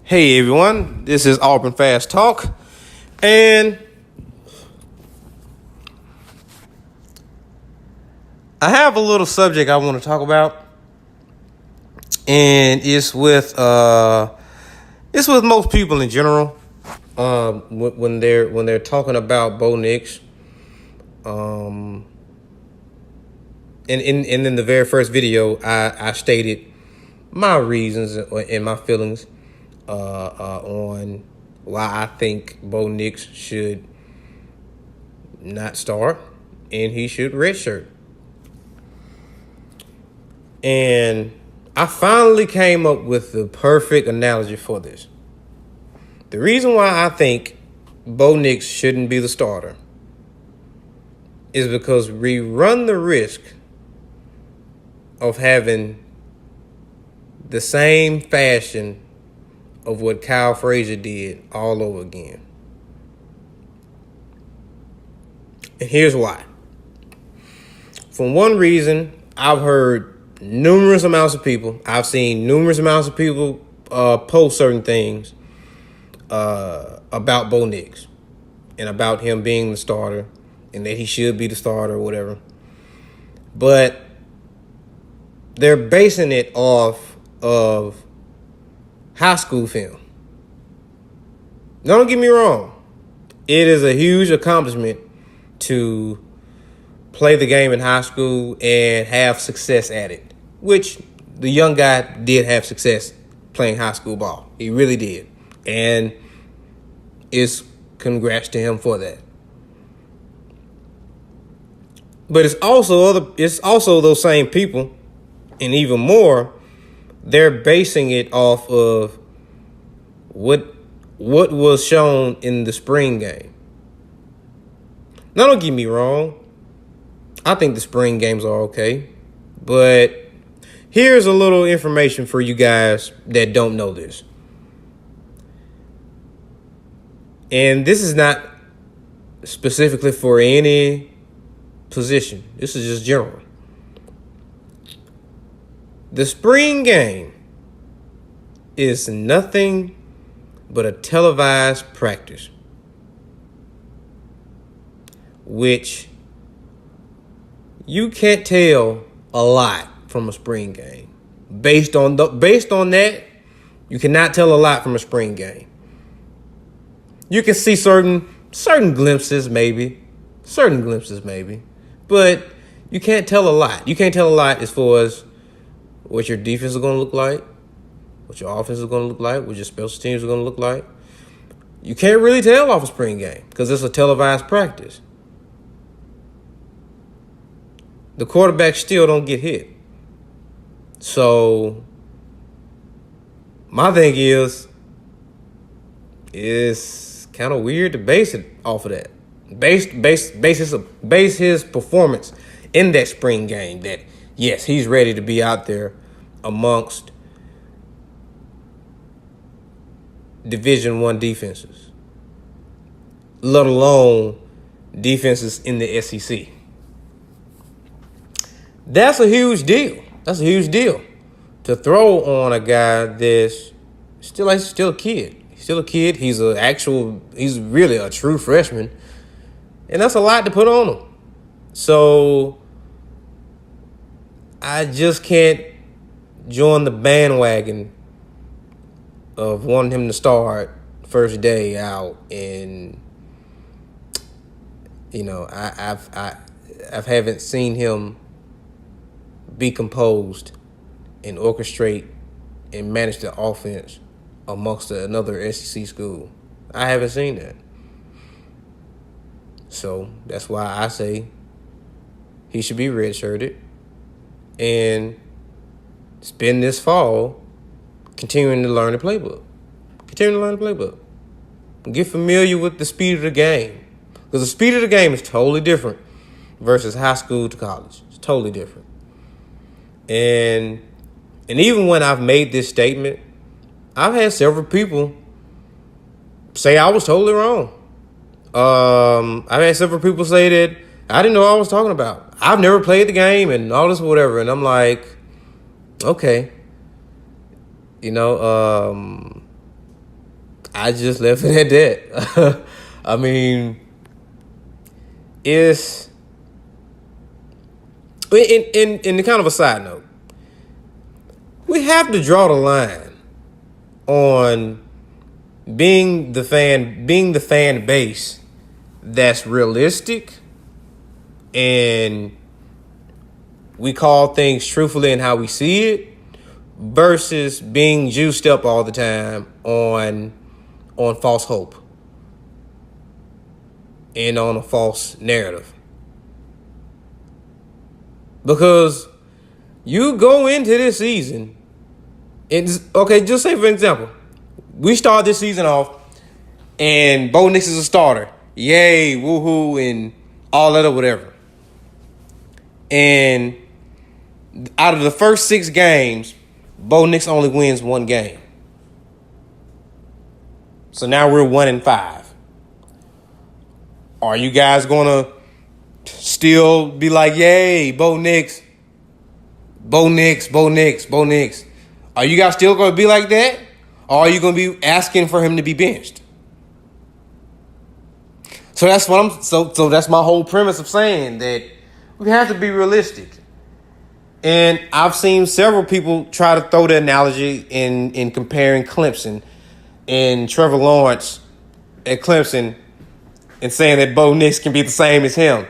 Hey everyone, this is Auburn Fast Talk, and I have a little subject I want to talk about, and it's with most people in general. When they're talking about Bo Nix, and in the very first video, I stated my reasons and my feelings on why I think Bo Nix should not start and he should redshirt. And I finally came up with the perfect analogy for this. The reason why I think Bo Nix shouldn't be the starter is because we run the risk of having the same fashion of what Kyle Frazier did all over again. And here's why. For one reason, I've heard numerous amounts of people, I've seen numerous amounts of people post certain things about Bo Nix and about him being the starter and that he should be the starter or whatever. But they're basing it off of high school film. Now, don't get me wrong. It is a huge accomplishment to play the game in high school and have success at it, which the young guy did have success playing high school ball. He really did. And it's congrats to him for that. But it's also those same people, and even more, they're basing it off of what was shown in the spring game. Now, don't get me wrong. I think the spring games are okay. But here's a little information for you guys that don't know this. And this is not specifically for any position. This is just general. The spring game is nothing but a televised practice, which you can't tell a lot from a spring game. Based on that, you cannot tell a lot from a spring game. You can see certain glimpses, maybe, but you can't tell a lot. You can't tell a lot as far as what your defense is going to look like, what your offense is going to look like, what your special teams are going to look like. You can't really tell off a spring game because it's a televised practice. The quarterback still don't get hit. So my thing is, it's kind of weird to base it off of that. Base his performance in that spring game that, yes, he's ready to be out there amongst Division I defenses, let alone defenses in the SEC. That's a huge deal. That's a huge deal to throw on a guy that's still a kid. He's still a kid. He's really a true freshman. And that's a lot to put on him. So I just can't join the bandwagon of wanting him to start first day out. And I haven't seen him be composed and orchestrate and manage the offense amongst another SEC school. I haven't seen that. So that's why I say he should be redshirted and spend this fall continuing to learn the playbook. Get familiar with the speed of the game. Because the speed of the game is totally different versus high school to college. It's totally different. And even when I've made this statement, I've had several people say I was totally wrong. I've had several people say that I didn't know what I was talking about. I've never played the game and all this whatever. And I'm like, okay. I just left it at that. I mean, it's in the kind of a side note. We have to draw the line on being the fan base that's realistic, and we call things truthfully in how we see it, versus being juiced up all the time on false hope and on a false narrative. Because you go into this season, just say for example, we start this season off and Bo Nix is a starter. Yay, woohoo, and all that or whatever. And out of the first 6 games, Bo Nix only wins 1 game. So now we're 1-5. Are you guys gonna still be like, yay, Bo Nix, Bo Nix, Bo Nix, Bo Nix? Are you guys still gonna be like that? Or are you gonna be asking for him to be benched? So that's what so that's my whole premise of saying that we have to be realistic. And I've seen several people try to throw the analogy in comparing Clemson and Trevor Lawrence at Clemson and saying that Bo Nix can be the same as him.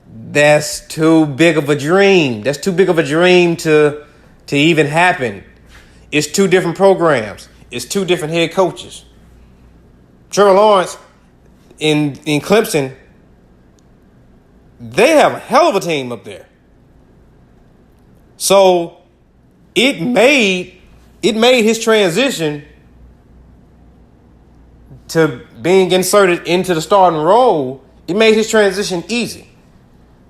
That's too big of a dream. That's too big of a dream to even happen. It's 2 different programs. It's 2 different head coaches. Trevor Lawrence in Clemson, they have a hell of a team up there. So it made his transition to being inserted into the starting role, it made his transition easy.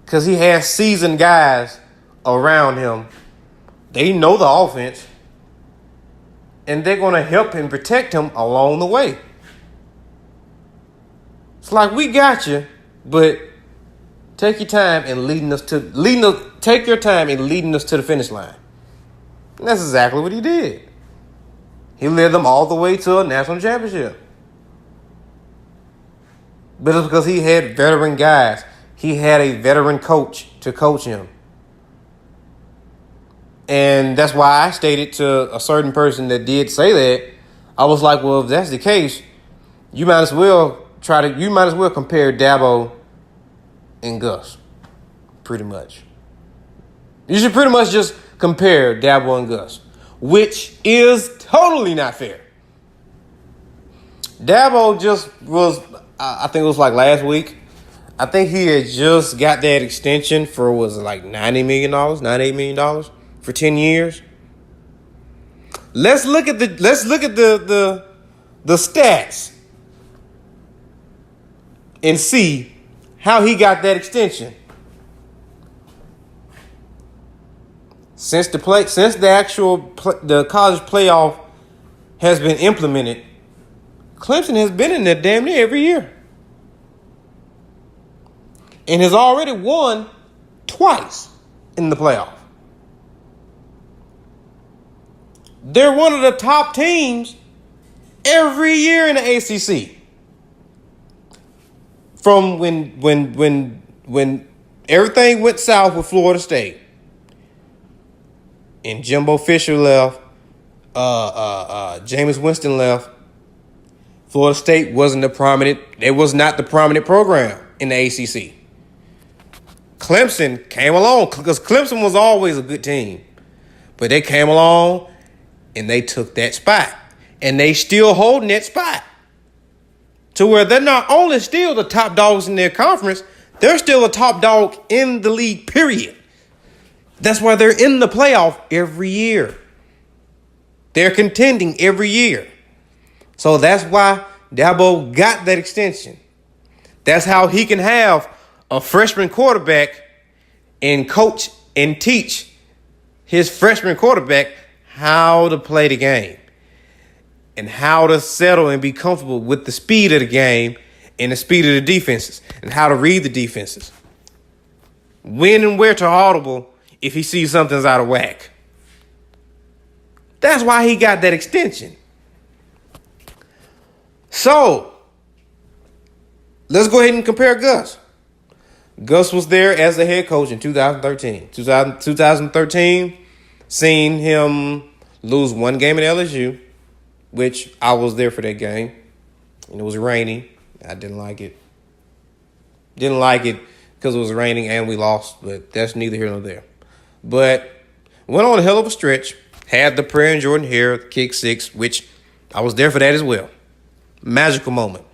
Because he has seasoned guys around him. They know the offense. And they're going to help him protect him along the way. It's like, we got you, but take your time in take your time in leading us to the finish line. And that's exactly what he did. He led them all the way to a national championship. But it's because he had veteran guys. He had a veteran coach to coach him. And that's why I stated to a certain person that did say that, I was like, well, if that's the case, you might as well compare Dabo and Gus. Pretty much. You should pretty much just compare Dabo and Gus, which is totally not fair. Dabo just was, I think it was like last week, I think he had just got that extension for, was it like $98 million for 10 years. Let's look at the stats and see how he got that extension. Since the college playoff has been implemented, Clemson has been in there damn near every year. And has already won twice in the playoff. They're one of the top teams every year in the ACC. From when everything went south with Florida State, and Jimbo Fisher left, Jameis Winston left, Florida State was not the prominent program in the ACC. Clemson came along because Clemson was always a good team, but they came along and they took that spot, and they still holding that spot to where they're not only still the top dogs in their conference, they're still a top dog in the league, period. That's why they're in the playoff every year. They're contending every year. So that's why Dabo got that extension. That's how he can have a freshman quarterback and coach and teach his freshman quarterback how to play the game and how to settle and be comfortable with the speed of the game and the speed of the defenses and how to read the defenses. When and where to audible if he sees something's out of whack. That's why he got that extension. So let's go ahead and compare Gus. Gus was there as the head coach in 2013. 2013, seen him lose one game at LSU, which I was there for that game. And it was rainy. I didn't like it. Didn't like it because it was raining and we lost, but that's neither here nor there. But went on a hell of a stretch. Had the prayer and Jordan Hare kick six, which I was there for that as well. Magical moment.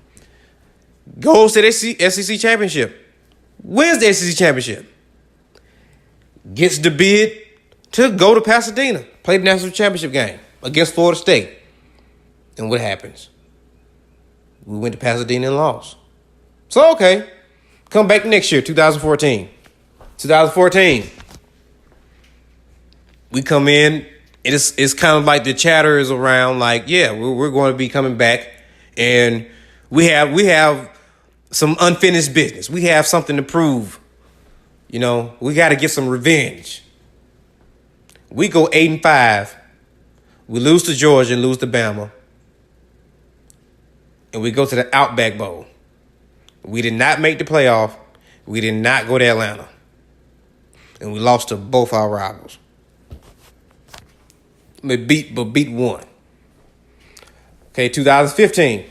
Goes to the SEC championship. Wins the SEC championship. Gets the bid to go to Pasadena. Play the national championship game against Florida State. And what happens? We went to Pasadena and lost. So, okay. Come back next year, 2014. 2014. We come in. It's kind of like the chatter is around like, yeah, we're going to be coming back. And we have some unfinished business. We have something to prove. You know, we got to get some revenge. We go 8-5. We lose to Georgia and lose to Bama. And we go to the Outback Bowl. We did not make the playoff. We did not go to Atlanta. And we lost to both our rivals. But beat one. Okay, 2015.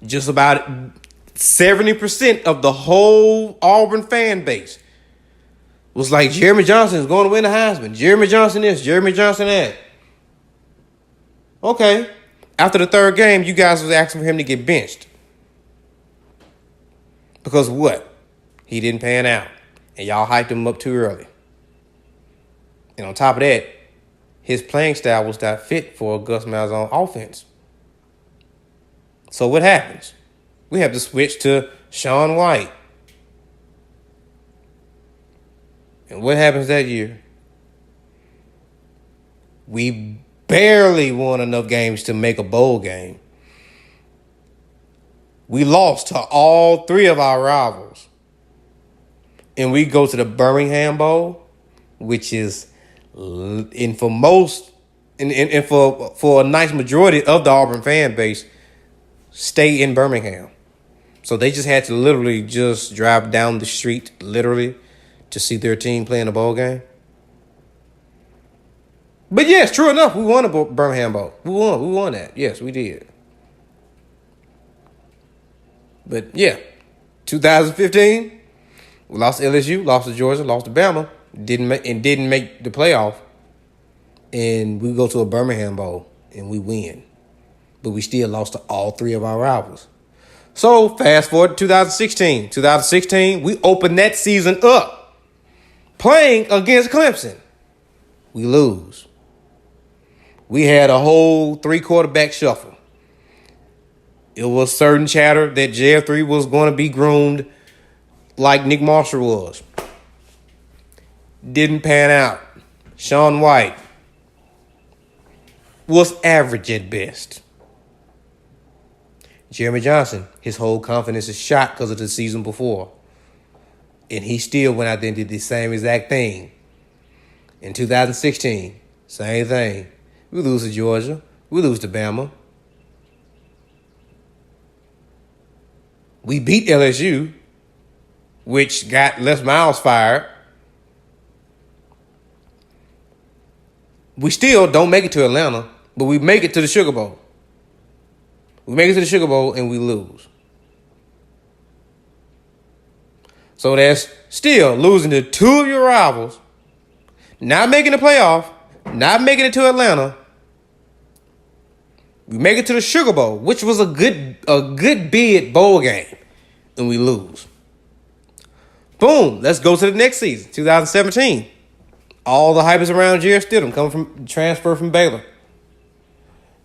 Just about 70% of the whole Auburn fan base was like, Jeremy Johnson is going to win the Heisman. Jeremy Johnson this, Jeremy Johnson that. Okay. After the third game, you guys was asking for him to get benched. Because what? He didn't pan out. And y'all hyped him up too early. And on top of that, his playing style was not fit for Gus Malzahn offense. So what happens? We have to switch to Sean White. And what happens that year? We barely won enough games to make a bowl game. We lost to all three of our rivals. And we go to the Birmingham Bowl, which is, and for a nice majority of the Auburn fan base, stay in Birmingham. So they just had to literally just drive down the street, literally, to see their team play in a bowl game. But yes, true enough, we won a Birmingham Bowl. We won that. Yes, we did. But yeah, 2015, we lost to LSU, lost to Georgia, lost to Bama, didn't make the playoff, and we go to a Birmingham Bowl and we win. But we still lost to all three of our rivals. So fast forward to 2016. 2016, we opened that season up playing against Clemson. We lose. We had a whole 3-quarterback shuffle. It was certain chatter that JF3 was going to be groomed like Nick Marshall was. Didn't pan out. Sean White was average at best. Jeremy Johnson, his whole confidence is shot because of the season before. And he still went out there and did the same exact thing. In 2016, same thing. We lose to Georgia. We lose to Bama. We beat LSU, which got Les Miles fired. We still don't make it to Atlanta, but we make it to the Sugar Bowl. We make it to the Sugar Bowl and we lose. So that's still losing to two of your rivals, not making the playoff, not making it to Atlanta. We make it to the Sugar Bowl, which was a good bid bowl game, and we lose. Boom, let's go to the next season, 2017. All the hype is around Jarrett Stidham coming from transfer from Baylor.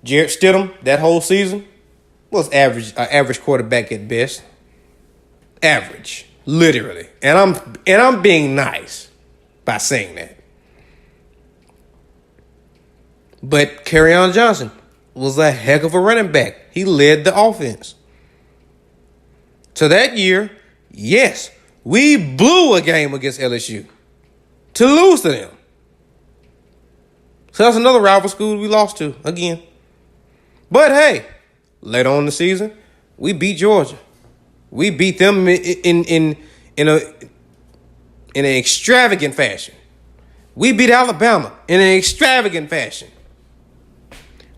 Jarrett Stidham, that whole season, was average quarterback at best. Average, literally. And I'm being nice by saying that. But Kerryon Johnson was a heck of a running back. He led the offense. So that year, yes, we blew a game against LSU to lose to them. So that's another rival school we lost to again. But hey, later on in the season, we beat Georgia. We beat them in an extravagant fashion. We beat Alabama in an extravagant fashion.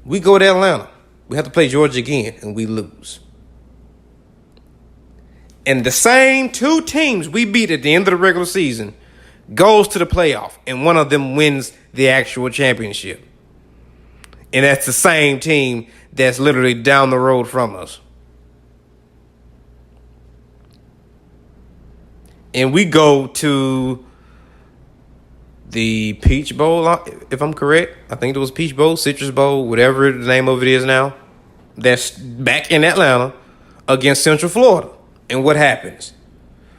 We go to Atlanta. We have to play Georgia again, and we lose. And the same two teams we beat at the end of the regular season goes to the playoff, and one of them wins the actual championship. And that's the same team that's literally down the road from us. And we go to the Peach Bowl, if I'm correct. I think it was Peach Bowl, Citrus Bowl, whatever the name of it is now. That's back in Atlanta against Central Florida. And what happens?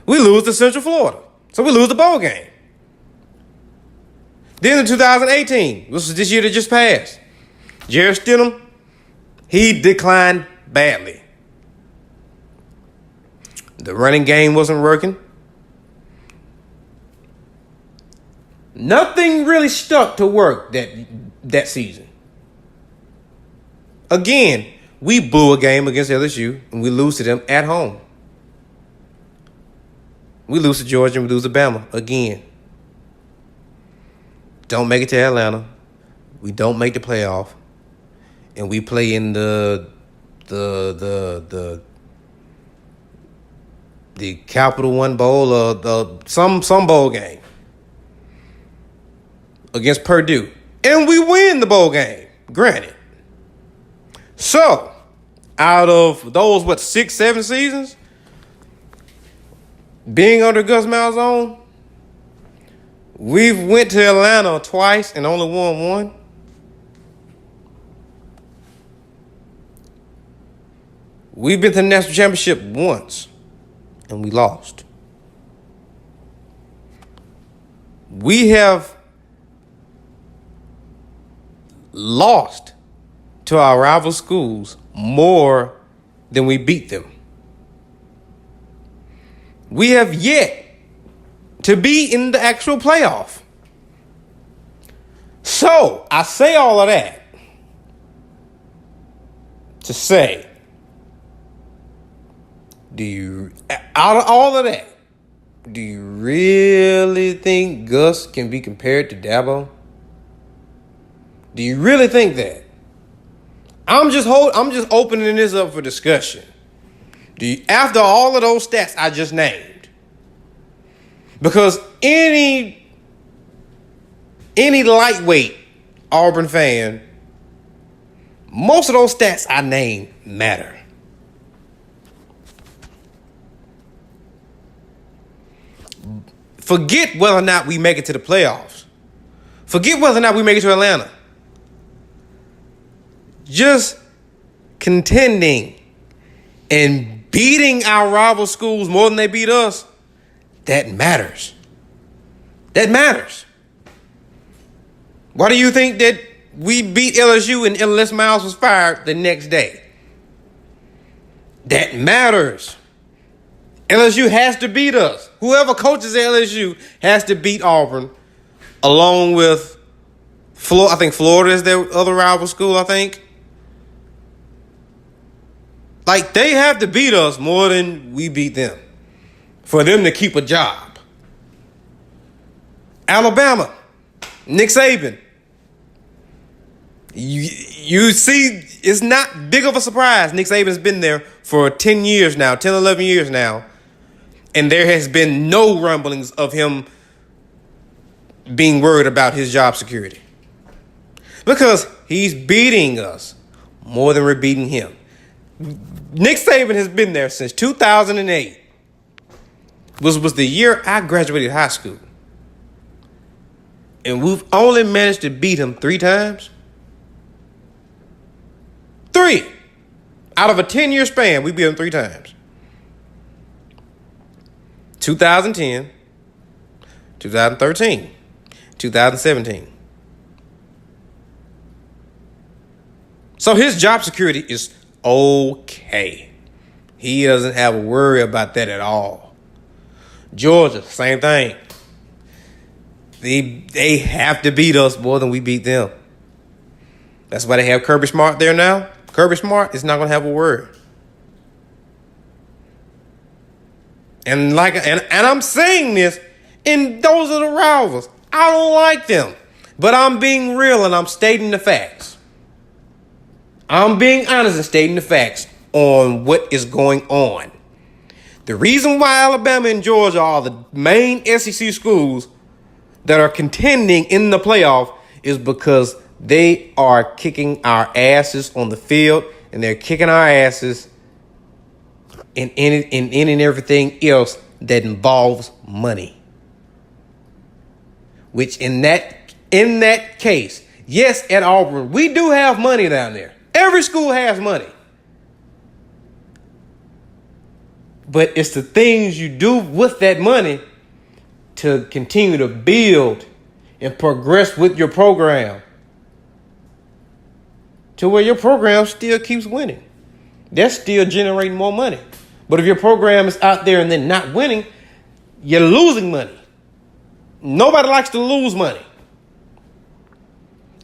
We lose to Central Florida. So we lose the bowl game. Then in 2018, this was this year that just passed, Jarrett Stidham, he declined badly. The running game wasn't working. Nothing really stuck to work that season. Again, we blew a game against LSU, and we lose to them at home. We lose to Georgia, and we lose to Bama again. Don't make it to Atlanta. We don't make the playoff, and we play in the Capital One Bowl or some bowl game against Purdue, and we win the bowl game. Granted. So, out of those 6-7 seasons being under Gus Malzahn, we've went to Atlanta twice and only won one. We've been to the national championship once, and we lost. We have lost to our rival schools more than we beat them. We have yet to be in the actual playoff. So, I say all of that to say, out of all of that, do you really think Gus can be compared to Dabo? Do you really think that? I'm just opening this up for discussion. After all of those stats I just named, because any lightweight Auburn fan, most of those stats I named matter. Forget whether or not we make it to the playoffs. Forget whether or not we make it to Atlanta. Just contending and beating our rival schools more than they beat us, that matters. That matters. Why do you think that we beat LSU and Les Miles was fired the next day? That matters. LSU has to beat us. Whoever coaches LSU has to beat Auburn, along with Florida. I think Florida is their other rival school, I think. Like, they have to beat us more than we beat them for them to keep a job. Alabama, Nick Saban. You see, it's not big of a surprise. Nick Saban's been there for 10 years now, 10, 11 years now. And there has been no rumblings of him being worried about his job security. Because he's beating us more than we're beating him. Nick Saban has been there since 2008. Was the year I graduated high school. And we've only managed to beat him 3 times. 3. Out of a 10-year span, we beat him 3 times. 2010, 2013, 2017. So his job security is okay. He doesn't have a worry about that at all. Georgia, same thing. They have to beat us more than we beat them. That's why they have Kirby Smart there now. Kirby Smart is not going to have a word. And I'm saying this, and those are the rivals. I don't like them. But I'm being real and I'm stating the facts. I'm being honest and stating the facts on what is going on. The reason why Alabama and Georgia are the main SEC schools that are contending in the playoff is because they are kicking our asses on the field, and they're kicking our asses in any and everything else that involves money. Which in that case, yes, at Auburn, we do have money down there. Every school has money. But it's the things you do with that money to continue to build and progress with your program to where your program still keeps winning. That's still generating more money. But if your program is out there and then not winning, you're losing money. Nobody likes to lose money.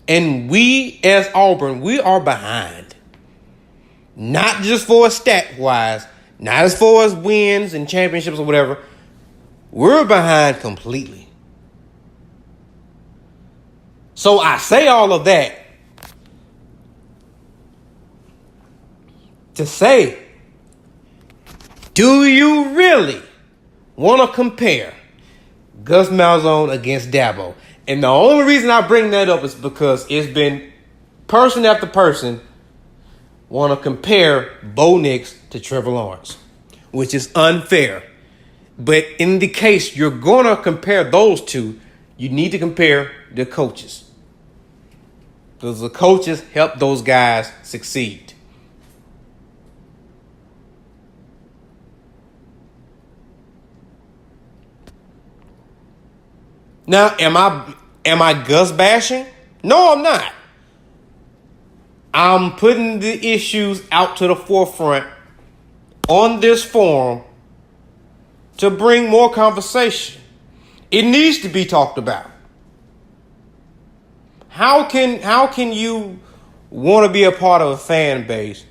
And we, as Auburn, we are behind. Not just for stat-wise, not as far as wins and championships or whatever. We're behind completely. So I say all of that to say, do you really want to compare Gus Malzahn against Dabo? And the only reason I bring that up is because it's been person after person want to compare Bo Nix to Trevor Lawrence, which is unfair. But in the case you're going to compare those two, you need to compare the coaches, because the coaches help those guys succeed. Now, am I Gus bashing? No, I'm not. I'm putting the issues out to the forefront on this forum to bring more conversation. It needs to be talked about. How can you want to be a part of a fan base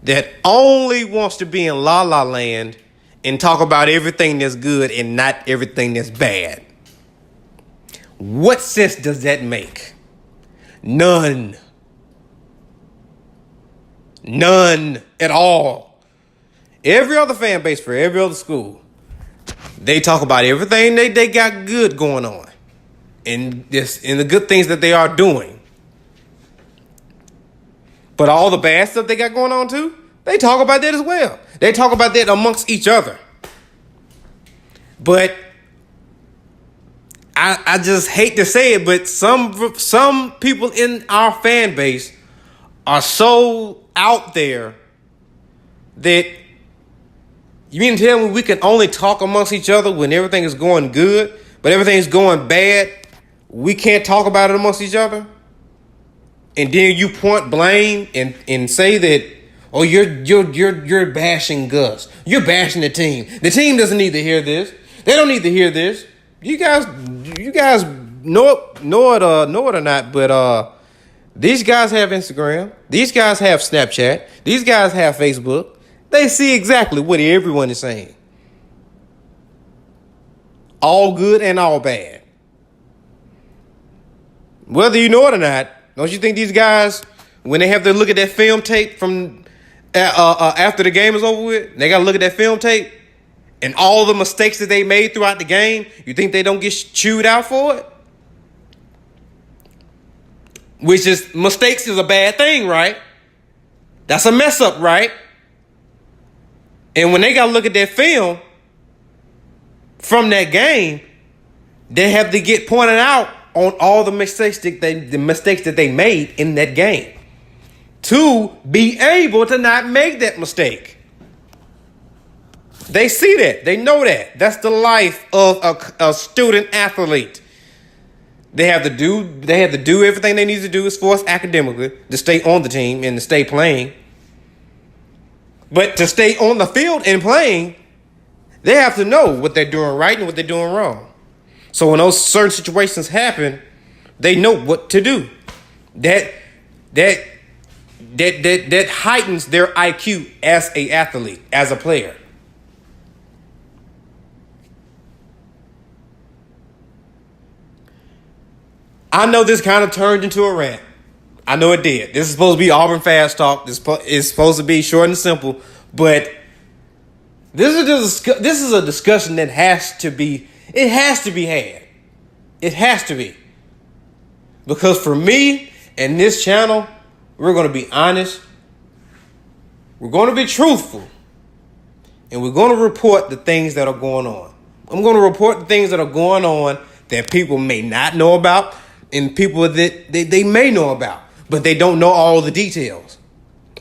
that only wants to be in La La Land and talk about everything that's good and not everything that's bad? What sense does that make? None. None at all. Every other fan base for every other school, they talk about everything they got good going on and the good things that they are doing. But all the bad stuff they got going on too, they talk about that as well. They talk about that amongst each other. But I just hate to say it, but some people in our fan base are so out there that you mean to tell me we can only talk amongst each other when everything is going good, but everything's going bad, we can't talk about it amongst each other? And then you point blame and say that, oh, you're bashing Gus. You're bashing the team. The team doesn't need to hear this. They don't need to hear this. You guys know it or not, but these guys have Instagram. These guys have Snapchat. These guys have Facebook. They see exactly what everyone is saying. All good and all bad. Whether you know it or not, don't you think these guys, when they have to look at that film tape from after the game is over with, they got to look at that film tape and all the mistakes that they made throughout the game, you think they don't get chewed out for it? Which is, mistakes is a bad thing, right? That's a mess up, right? And when they got to look at that film from that game, they have to get pointed out on all the mistakes that they made in that game to be able to not make that mistake. They see that. They know that. That's the life of a student athlete. They have to do everything they need to do as far as academically to stay on the team and to stay playing. But to stay on the field and playing, they have to know what they're doing right and what they're doing wrong. So when those certain situations happen, they know what to do. That that heightens their IQ as a athlete, as a player. I know this kind of turned into a rant. I know it did. This is supposed to be Auburn Fast Talk. This is supposed to be short and simple, but this is a discussion that has to be had. It has to be. Because for me and this channel, we're going to be honest. We're going to be truthful. And we're going to report the things that are going on. I'm going to report the things that are going on that people may not know about and people that they may know about, but they don't know all the details.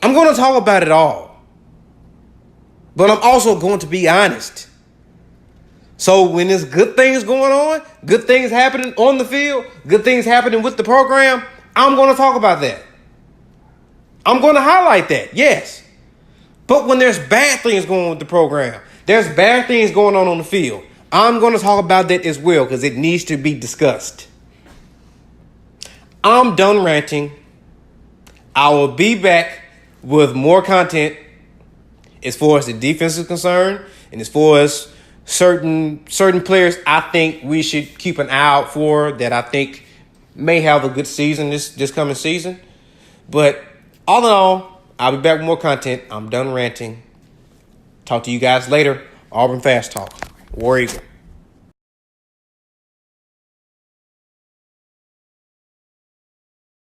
I'm going to talk about it all. But I'm also going to be honest. So when there's good things going on, good things happening on the field, good things happening with the program, I'm going to talk about that. I'm going to highlight that, yes. But when there's bad things going on with the program, there's bad things going on the field, I'm going to talk about that as well because it needs to be discussed. I'm done ranting. I will be back with more content as far as the defense is concerned and as far as certain players I think we should keep an eye out for that I think may have a good season this coming season. But all in all, I'll be back with more content. I'm done ranting. Talk to you guys later. Auburn Fast Talk. War Eagle.